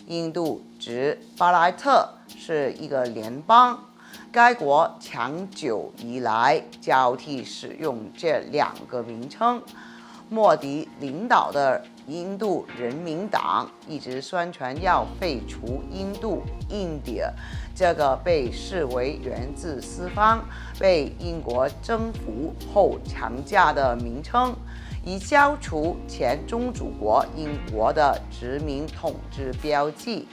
印度指巴莱特是一个联邦，该国长久以来交替使用这两个名称。莫迪领导的印度人民党一直宣传要废除印度 India 这个被视为源自西方、被英国征服后强加的名称，以消除前宗主国英国的殖民统治标记。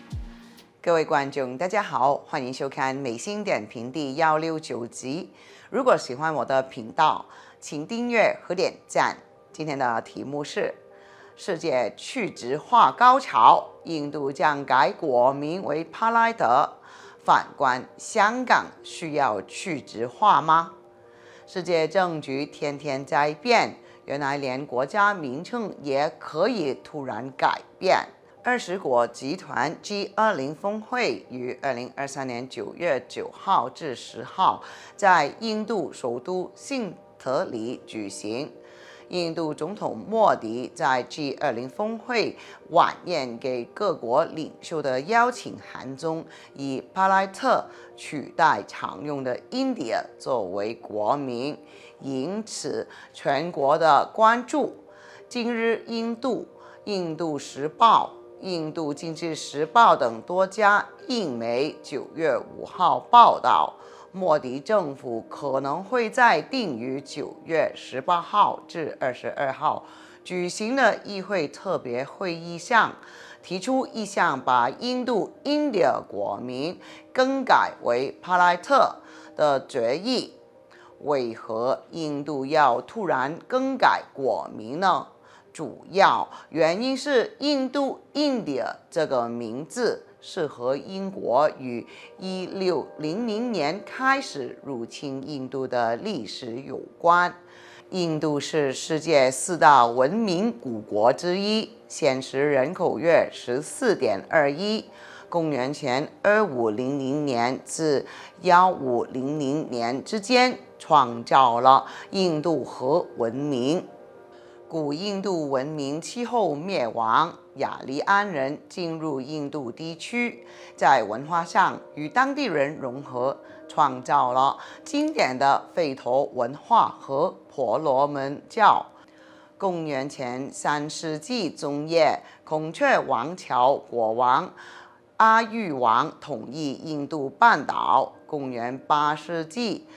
各位观众，大家好，欢迎收看美心点评第169集。如果喜欢我的频道，请订阅和点赞。今天的题目是世界去殖化高潮，印度将改国名为帕莱德。反观香港，需要去殖化吗？世界政局天天在变，原来连国家名称也可以突然改变。20国集团 G20 峰会于2023年9月9号至10号在印度首都新德里举行。印度总统莫迪在 G20 峰会晚宴给各国领袖的邀请函中，以巴莱特取代常用的 India 作为国名，引起全国的关注。今日印度时报、印度经济时报等多家印媒9月5号报道，莫迪政府可能会在定于9月18号至22号举行的议会特别会议上，提出一项把印度 India 国名更改为帕莱特的决议。为何印度要突然更改国名呢？主要原因是印度 India 这个名字是和英国于1600年开始入侵印度的历史有关。印度是世界4大文明古国之一，现时人口约14.21。公元前2500年至1500年之间，创造了印度河文明。古印度文明气候灭亡，雅利安人进入印度地区，在文化上与当地人融合，创造了经典的吠陀文化和婆罗门教。公元前3世纪中叶，孔雀王朝国王阿育王统一印度半岛。公元8世纪，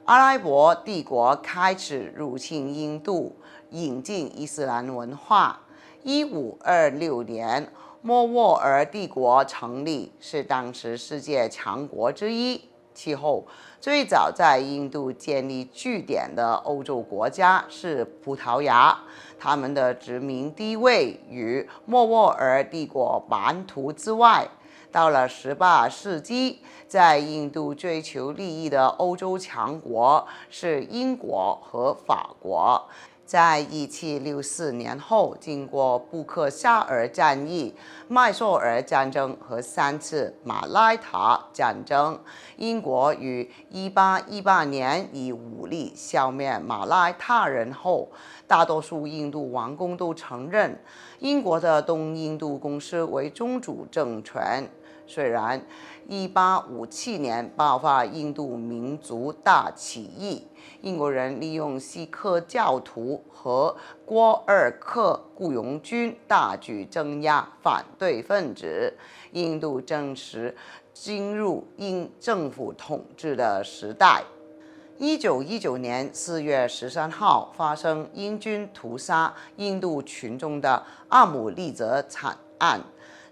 阿拉伯帝国开始入侵印度，引进伊斯兰文化。1526年，莫卧儿帝国成立，是当时世界强国之一。其后，最早在印度建立据点的欧洲国家是葡萄牙，他们的殖民地位与莫卧儿帝国版图之外。到了18世纪，在印度追求利益的欧洲强国是英国和法国。在1764年后，经过布克夏尔战役、麦索尔战争和3次马拉塔战争，英国于1818年以武力消灭马拉塔人后，大多数印度王公都承认英国的东印度公司为宗主政权。虽然1857年爆发印度民族大起义，英国人利用锡克教徒和郭尔克雇佣军大举镇压反对分子，印度正式进入英政府统治的时代。1919年4月13号发生英军屠杀印度群众的阿姆利则惨案。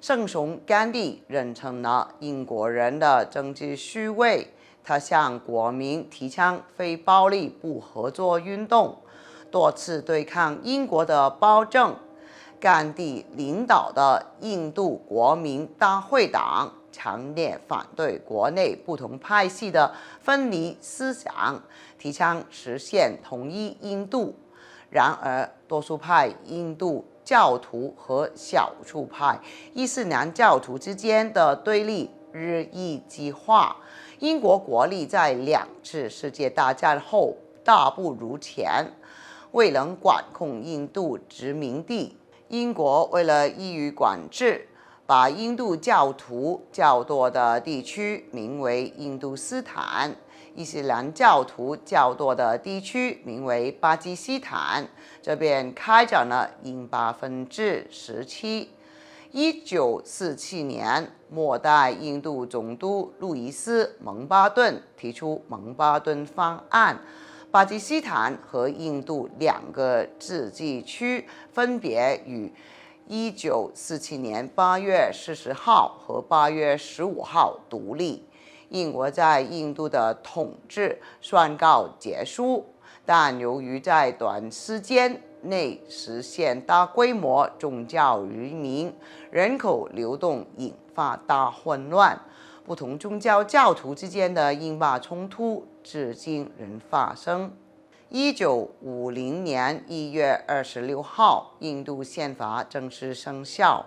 圣雄甘地认成了英国人的政治虚伪，他向国民提倡非暴力不合作运动，多次对抗英国的暴政。甘地领导的印度国民大会党强烈反对国内不同派系的分离思想，提倡实现统一印度。然而，多数派印度教徒和少数派伊斯兰教徒之间的对立日益激化。英国国力在2次世界大战后大不如前，未能管控印度殖民地。英国为了易于管制，把印度教徒较多的地区名为印度斯坦，伊斯兰教徒较多的地区名为巴基斯坦。这边开展了印巴分治时期。1947年，末代印度总督路易斯·蒙巴顿提出蒙巴顿方案，巴基斯坦和印度两个自治区分别于1947年8月40号和8月15号独立。英国在印度的统治宣告结束，但由于在短时间内实现大规模宗教移民，人口流动引发大混乱，不同宗教教徒之间的印巴冲突至今仍发生。1950年1月26号，印度宪法正式生效，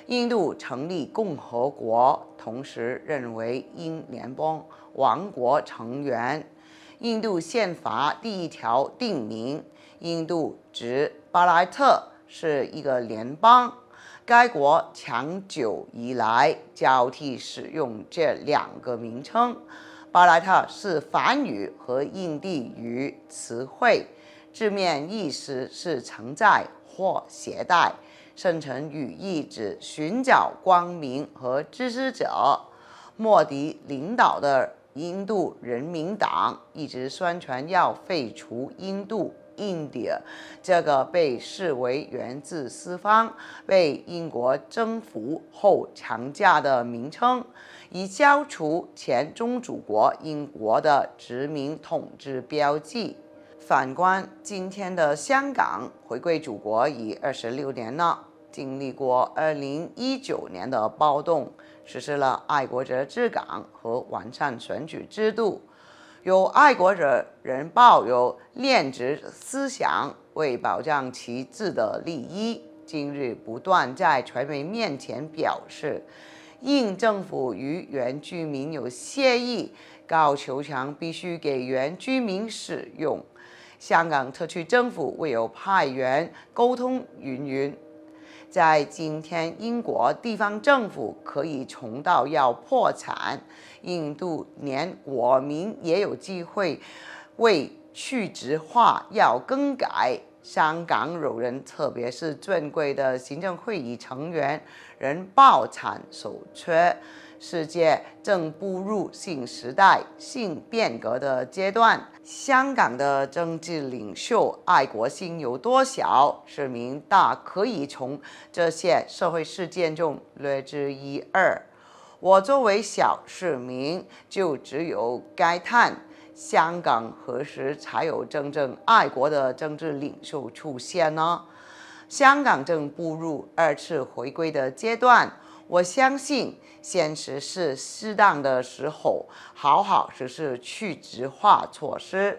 印度成立共和国，同时认为英联邦王国成员。印度宪法第1条定明，印度指巴莱特是一个联邦。该国长久以来交替使用这两个名称。巴莱特是梵语和印地语词汇，字面意思是承载或携带，深层语义指寻找光明和知识者。莫迪领导的印度人民党一直宣传要废除印度 India 这个被视为源自西方、被英国征服后强加的名称，以消除前宗主国英国的殖民统治标记。反观今天的香港，回归祖国已26年了，经历过2019年的暴动，实施了爱国者治港和完善选举制度。有爱国者仍抱有劣质思想，为保障其自的利益，今日不断在传媒面前表示，印政府与原居民有协议，高球场必须给原居民使用。香港特区政府未有派员沟通云云。在今天，英国地方政府可以穷到要破产，印度连国民也有机会为去殖化要更改。香港有人，特别是尊贵的行政会议成员，仍抱残守缺。世界正步入新时代、新变革的阶段。香港的政治领袖爱国心有多小，市民大可以从这些社会事件中略知一二。我作为小市民，就只有该叹：香港何时才有真正爱国的政治领袖出现呢？香港正步入2次回归的阶段。我相信现实是适当的时候好好实施去殖化措施。